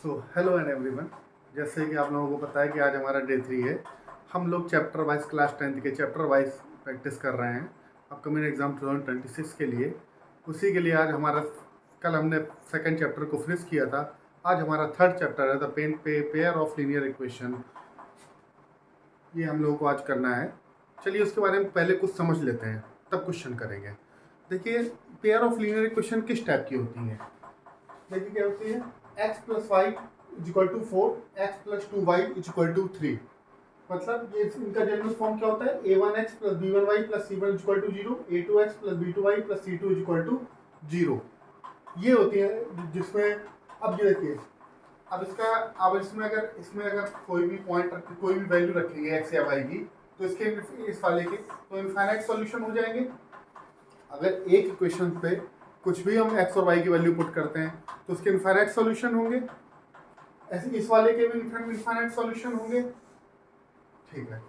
Hello and everyone. जैसे कि आप लोगों को पता है कि आज हमारा डे 3 है। हम लोग चैप्टर वाइज क्लास 10th के चैप्टर वाइज प्रैक्टिस कर रहे हैं अपकमिंग एग्ज़ाम 2026 के लिए। उसी के लिए आज हमारा कल हमने सेकंड चैप्टर को फिनिश किया था। आज हमारा थर्ड चैप्टर है the pair of linear equation. ये हम लोगों को आज करना है। चलिए उसके बारे में पहले कुछ समझ लेते हैं, तब क्वेश्चन करेंगे। देखिए, पेयर ऑफ लीनियर इक्वेशन किस टाइप की होती है। देखिए क्या होती है, x plus y is equal to 4, x plus 2y is equal to 3। मतलब ये इनका जनरल फॉर्म क्या होता है, a1x plus b1y plus c1 is equal to 0, a2x plus b2y plus c2 is equal to 0। ये होती है जिसमें अब ये देखिए, अब इसमें अगर कोई भी पॉइंट कोई भी वैल्यू रखेंगे x या y की, तो इसके इस वाले के तो इनफाइनाइट सॉल्यूशन हो जाएंगे। अगर एक इक्वेशन पे कुछ भी हम x और y की वैल्यू पुट करते हैं तो उसके इनफाइनाइट सॉल्यूशन होंगे। ऐसे इस वाले के भी इनफाइनाइट सॉल्यूशन होंगे। ठीक है,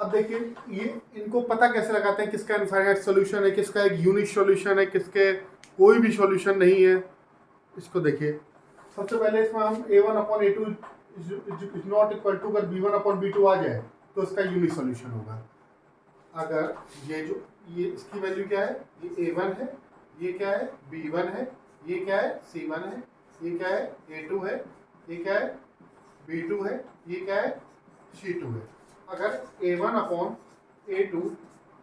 अब देखिए ये इनको पता कैसे लगाते हैं किसका इनफाइनाइट सॉल्यूशन है, किसका एक यूनिक सॉल्यूशन है, किसके कोई भी सॉल्यूशन नहीं है। इसको देखिए, सबसे पहले इसमें हम a1/a2 is not equal to, अगर b1/b2 आ जाए तो इसका यूनिक सॉल्यूशन होगा। अगर ये इसकी वैल्यू क्या है, ये a1 है, ये क्या है b1 है, ये क्या है c1 है, ये क्या है a2 है, ये क्या है b2 है, ये क्या है c2 है। अगर a1/a2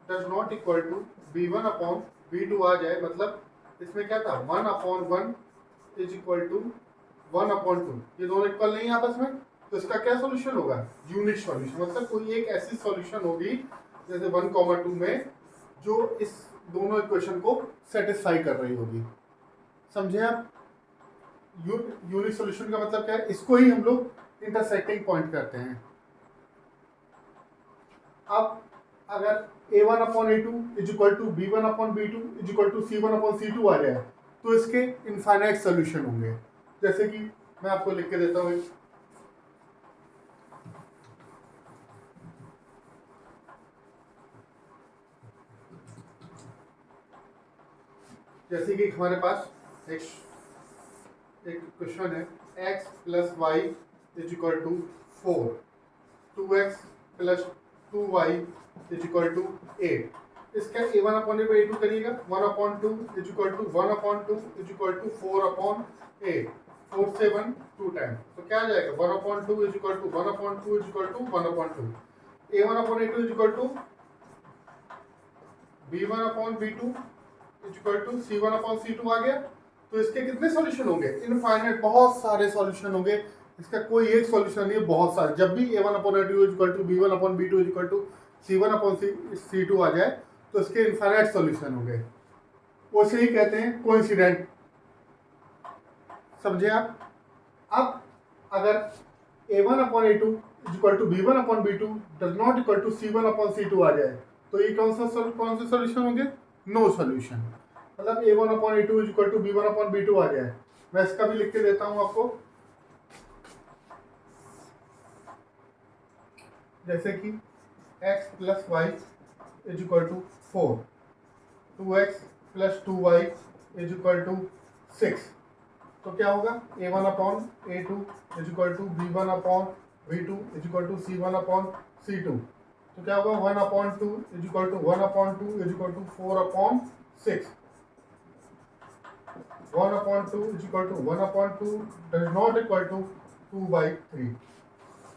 does not equal to b1/b2 आ जाए, मतलब इसमें क्या था 1/1 इज इक्वल टू 1/2, ये दोनों इक्वल नहीं है आपस में, तो इसका क्या सॉल्यूशन होगा, यूनिट सॉल्यूशन। मतलब कोई एक ऐसी सॉल्यूशन होगी जैसे 1,2 में जो इस दोनों इक्वेशन को सेटिस्फाई कर रही होगी। समझे आप? यूनिट सॉल्यूशन का मतलब क्या है, इसको ही हम लोग इंटरसेक्टिंग पॉइंट करते हैं। अब अगर a1/a2 is equal to b1/b2 is equal to c1/c2 आ जाए तो इसके इनफाइनाइट सॉल्यूशन होंगे। जैसे कि मैं आपको लिख के देता हूँ, जैसे कि हमारे पास एक क्वेश्चन है, x plus y is equal to 4, 2x plus 2y is equal to 8। इसका a1/a2 करिएगा, 1/2 is equal to 1/2 is equal to 4/8, 4 से 1 2 टाइम, तो क्या आ जाएगा 1/2 is equal to 1/2 is equal to 1/2। a1/a2 is equal to b1/b2 is equal to c1/c2 आ गया। तो इसके कितने सॉल्यूशन होंगे, इनफाइनाइट, बहुत सारे सॉल्यूशन होंगे। इसका कोई एक सॉल्यूशन नहीं है, बहुत सारे। जब भी a1/a2 is equal to b1/b2 is equal to c1/c2 आ जाए तो इसके इनफाइनाइट सॉल्यूशन होंगे। उसे ही कहते हैं कोइंसिडेंट। समझे आप? अब अगर a1/a2 is equal to b1/b2 does not equal to c1/c2 आ जाए तो ये कौन से सॉल्यूशन होंगे, नो सॉल्यूशन। मतलब a1/a2 is equal to b1/b2 आ जाए। मैं इसका भी लिख के देता हूं आपको, जैसे कि x plus y is equal to 4, 2x plus 2y is equal to 6। तो क्या होगा, a1/a2 is equal to b1/b2 is equal to c1/c2। तो क्या होगा 1/2 is equal to 1/2 is equal to 4/6। 1/2 is equal to 1/2 does not equal to 2/3।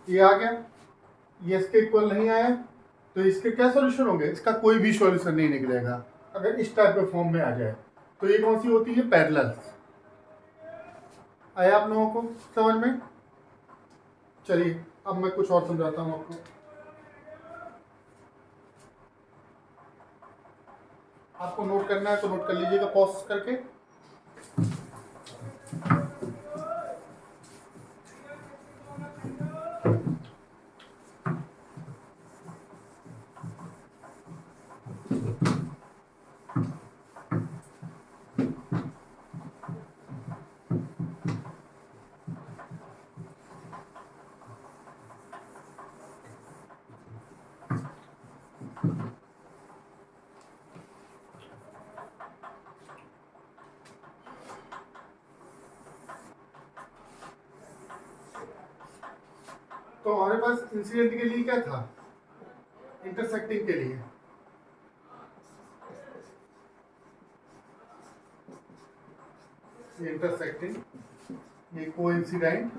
ये आ गया, ये इसके इक्वल नहीं आया तो इसके क्या सॉल्यूशन होंगे, इसका कोई भी सॉल्यूशन नहीं निकलेगा अगर इस टाइप के फॉर्म में आ जाए। तो ये कौन सी होती है, पैरेलल। आया आप लोगों को समझ में? चलिए अब मैं कुछ और समझाता हूँ आपको। आपको नोट करना है तो नोट कर लीजिएगा पॉज करके। तो हमारे पास इंसिडेंट के लिए क्या था, इंटरसेक्टिंग के लिए इंटरसेक्टिंग, ये कोइंसिडेंट,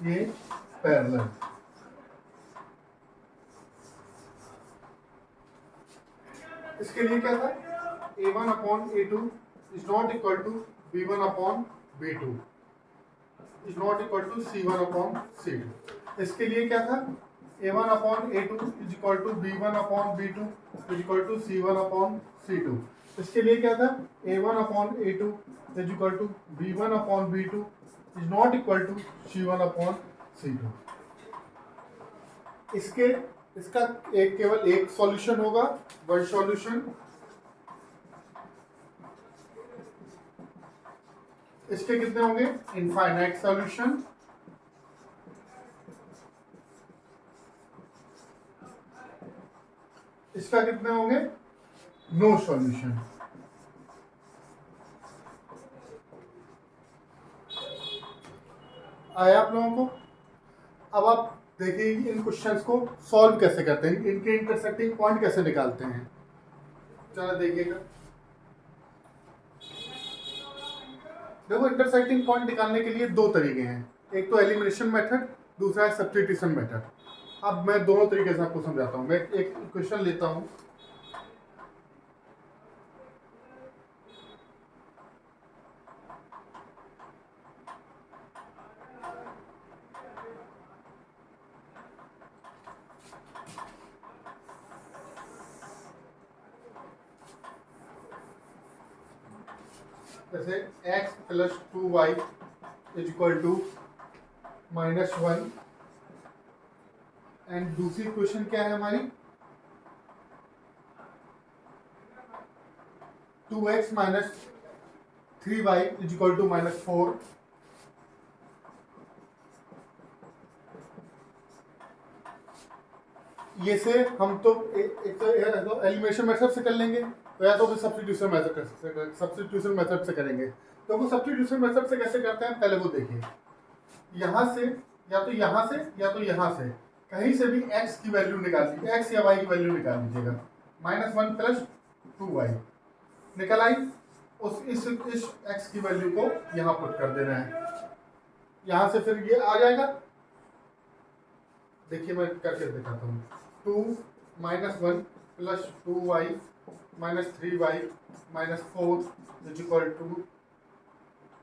ये पैरेलल। इसके लिए क्या था, a1 upon a2 is not equal to b1 upon b2 is not equal to c1 upon c2। इसके लिए क्या था, a1 upon a2 is equal to b1 upon b2 is equal to c1 upon c2। इसके लिए क्या था, a1 upon a2 is equal to b1 upon b2 is not equal to c1 upon c2। इसके इसका केवल एक solution होगा, one solution. इसके कितने होंगे, इनफाइनाइट सॉल्यूशन। इसका कितने होंगे, नो सॉल्यूशन। आया आप लोगों को। अब आप देखिए इन क्वेश्चंस को सॉल्व कैसे करते हैं, इनके इंटरसेक्टिंग पॉइंट कैसे निकालते हैं। चलो देखिएगा, देखो इंटरसेक्टिंग पॉइंट निकालने के लिए दो तरीके हैं, एक तो एलिमिनेशन मेथड, दूसरा है सब्स्टिट्यूशन मेथड। अब मैं दोनों तरीके से आपको समझाता हूँ। मैं एक क्वेश्चन लेता हूँ, जैसे x plus 2y is equal to -1, and दूसरी क्वेश्चन क्या है हमारी, 2x minus 3y is equal to -4। ये से हम तो एक तो एलिमिनेशन मेथड से कर लेंगे, तो या तो फिर सब्स्टिट्यूशन मेथड से करेंगे। तो वो सब्स्टिट्यूशन मेथड से कैसे करते हैं पहले वो देखिए। यहाँ से या तो यहाँ से या तो यहाँ से कहीं से भी x की वैल्यू निकाल लीजिए, x या y की वैल्यू निकाल लीजिएगा। -1 प्लस 2y निकल आई, उस इस x की वैल्यू को यहाँ पुट कर देना है। यहाँ से फिर ये आ जाएगा, देखिए मैं करके दिखाता हूँ। 2 -1 plus 2y minus 3y minus 4 is equal to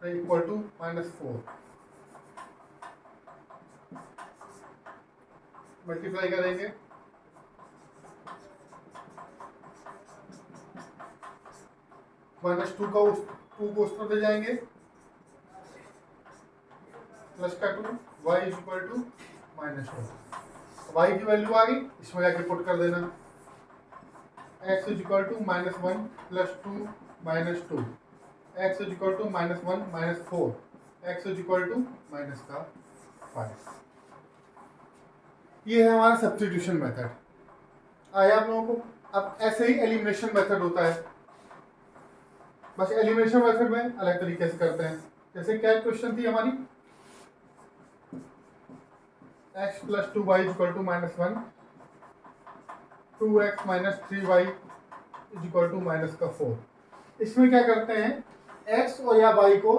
-4। Multiply करेंगे, -2 का उस 2 को उस पर ले जाएंगे, प्लस का 2 y is equal to -4। y की वैल्यू आ गई, इसमें जाके पुट कर देना। x is equal to -1 plus 2 minus 2, x is equal to -1 minus 4, x is equal to -5। ये है हमारा सब्स्टिट्यूशन मेथड। आया आप लोगों को। अब ऐसे ही एलिमिनेशन मेथड होता है, बस एलिमिनेशन मेथड में अलग तरीके से करते हैं। जैसे क्या क्वेश्चन थी हमारी, x plus 2y is equal to -1, 2x minus 3y is equal to -4। इसमें क्या करते हैं, x और या y को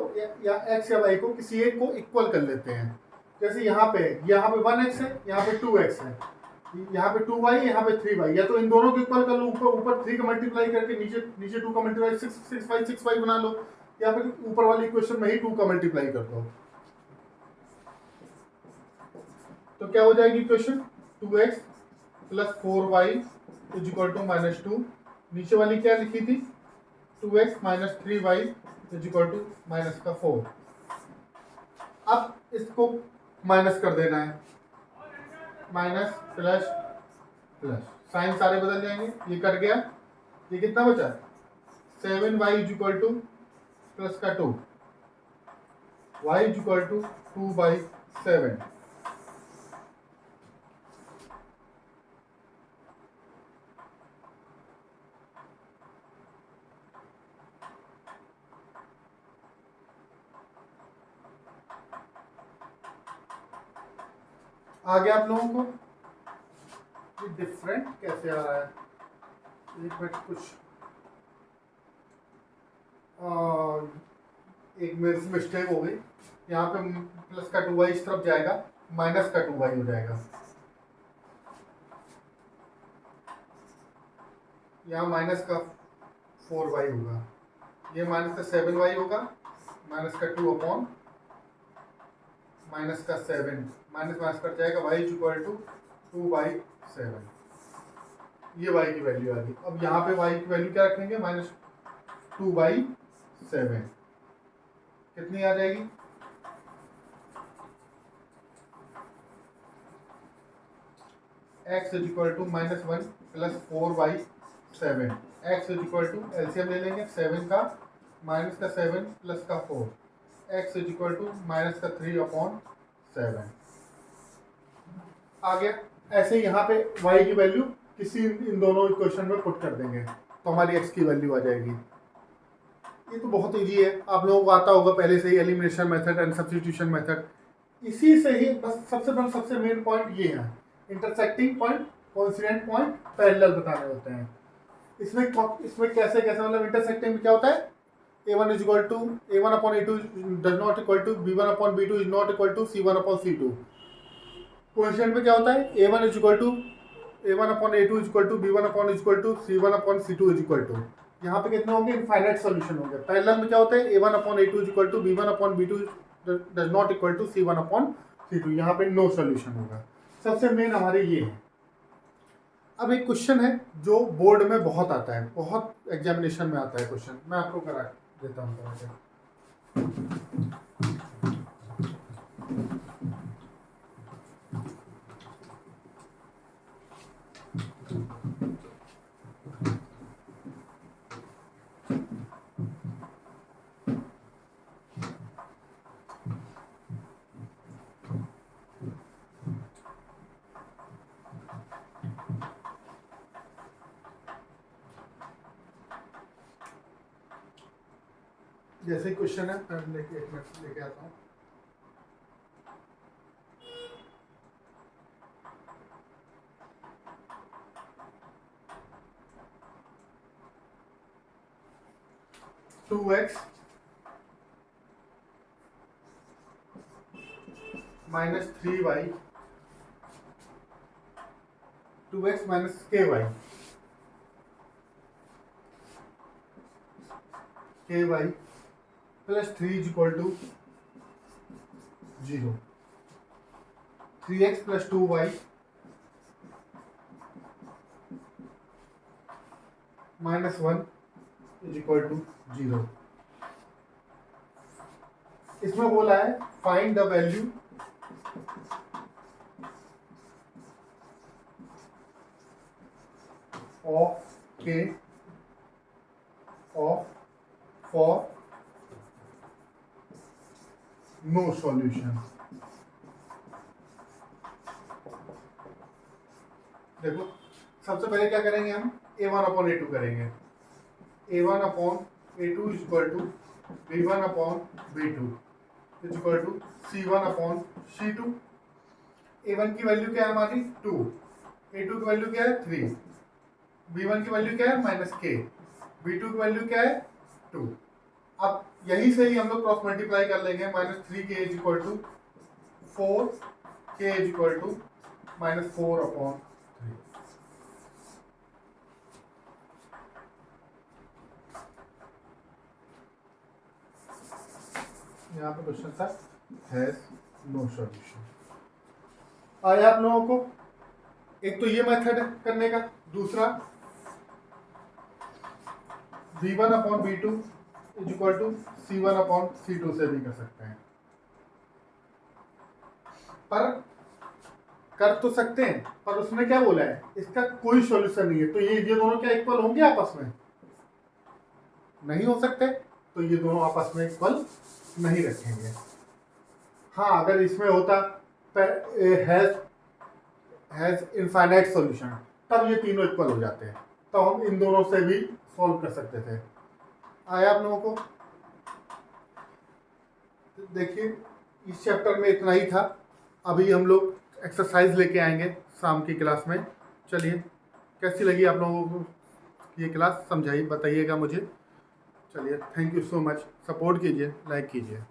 या x या y को किसी एक को इक्वल कर लेते हैं। जैसे यहाँ पे 1x है, यहाँ पे 2x है, यहाँ पे 2y, यहाँ पे 3y, या तो इन दोनों को इक्वल कर लो, ऊपर 3 का मल्टीप्लाई करके नीचे 2 का मल्टीप्लाई 6y बना लो, या फिर ऊपर वाली इक्वेशन में ही 2 का मल्टीप्लाई कर दो। तो क्या हो जाएगी equation, 2x plus 4y is equal to -2। नीचे वाली क्या लिखी थी, 2x minus 3y is equal to -4। अब इसको माइनस कर देना है, माइनस प्लस प्लस, साइन सारे बदल जाएंगे, ये कट गया, ये कितना बचा, 7y is equal two plus का 2, y इज इक्वल टू 2/7। आगे आप लोगों को डिफरेंट कैसे आ रहा है, एक मिनट, कुछ एक मेरे से मिस्टेक हो गई। यहाँ पे प्लस का 2y इस तरफ जाएगा, माइनस का 2y हो जाएगा। यहाँ माइनस का 4y होगा, ये माइनस का 7y होगा, माइनस का 2 अपॉन माइनस का 7, माइनस माइनस कट जाएगा, y इज इक्वल टू 2/7। ये y की वैल्यू आ गई। अब यहाँ पे y की वैल्यू क्या रखेंगे, -2/7 कितनी आ जाएगी, x is equal to -1 plus 4/7। x is equal to LCM ले लेंगे, 7 का माइनस का 7 प्लस का 4, x is equal to minus का 3/7 आ गया। ऐसे ही यहाँ पे y की वैल्यू किसी इन दोनों इक्वेशन में पुट कर देंगे तो हमारी x की वैल्यू आ जाएगी। ये तो बहुत इजी है, आप लोगों को आता होगा पहले से ही, elimination method and substitution method. इसी से ही बस सबसे मेन पॉइंट ये है, intersecting point, coincident point, parallel बताने होते हैं। इसमें कैसे कैसे, मतलब इंटरसेक्टिंग में क्या होता है, a1 is equal to a1 upon a2 does not equal to b1 upon b2 is not equal to c1 upon c2। Coincident में क्या होता है, a1 is equal to a1 upon a2 is equal to b1 upon is equal to c1 upon c2 is equal to. यहाँ पे कितने होंगे, infinite solution होंगे। Parallel में क्या होता है, a1 upon a2 is equal to b1 upon b2 does not equal to c1 upon c2। यहाँ पे नो सॉल्यूशन होगा। सबसे मेन हमारे ये है। अब एक क्वेश्चन है जो बोर्ड में बहुत आता है, बहुत एग्जामिनेशन में आता है क्वेश्चन, मैं आपको करा देता हूँ करा के। जैसे क्वेश्चन है, मैं लेके एक मिनट लेके आता हूँ। Two x minus 3y, 2x minus ky, plus 3 is equal to 0, 3x plus 2y minus 1 is equal to 0। इसमें बोला है find the value of k of for no solution. देखो सबसे पहले क्या करेंगे हम, a1 अपॉन a2 करेंगे। a1 upon a2 is equal to b1 upon b2 is equal to c1 upon c2। a1 की वैल्यू क्या है हमारी 2, a2 की वैल्यू क्या है 3, b1 की वैल्यू क्या है -k, b2 की वैल्यू क्या है 2। अब यही से ही हम लोग क्रॉस मल्टीप्लाई कर लेंगे, -3k is equal to 4k is equal to -4 upon 3। यहाँ पे क्वेश्चन था हैज नो सॉल्यूशन। आया आप लोगों को, एक तो ये मेथड है करने का, दूसरा b1 upon b2 is equal to c1 upon c2 से भी कर सकते हैं। पर कर तो सकते हैं, पर उसमें क्या बोला है, इसका कोई सॉल्यूशन नहीं है। तो ये दोनों क्या इक्वल होंगे आपस में, नहीं हो सकते। तो ये दोनों आपस में इक्वल नहीं रखेंगे। हाँ, अगर इसमें होता हैज इनफाइनाइट सॉल्यूशन, तब ये तीनों इक्वल हो जाते हैं, तो हम इन दोनों से भी सॉल्व कर सकते थे। आया आप लोगों को, देखिए इस चैप्टर में इतना ही था। अभी हम लोग एक्सरसाइज लेके आएंगे शाम की क्लास में। चलिए, कैसी लगी आप लोगों को ये क्लास, समझाइए, बताइएगा मुझे। चलिए, thank you so much, support कीजिए, लाइक कीजिए।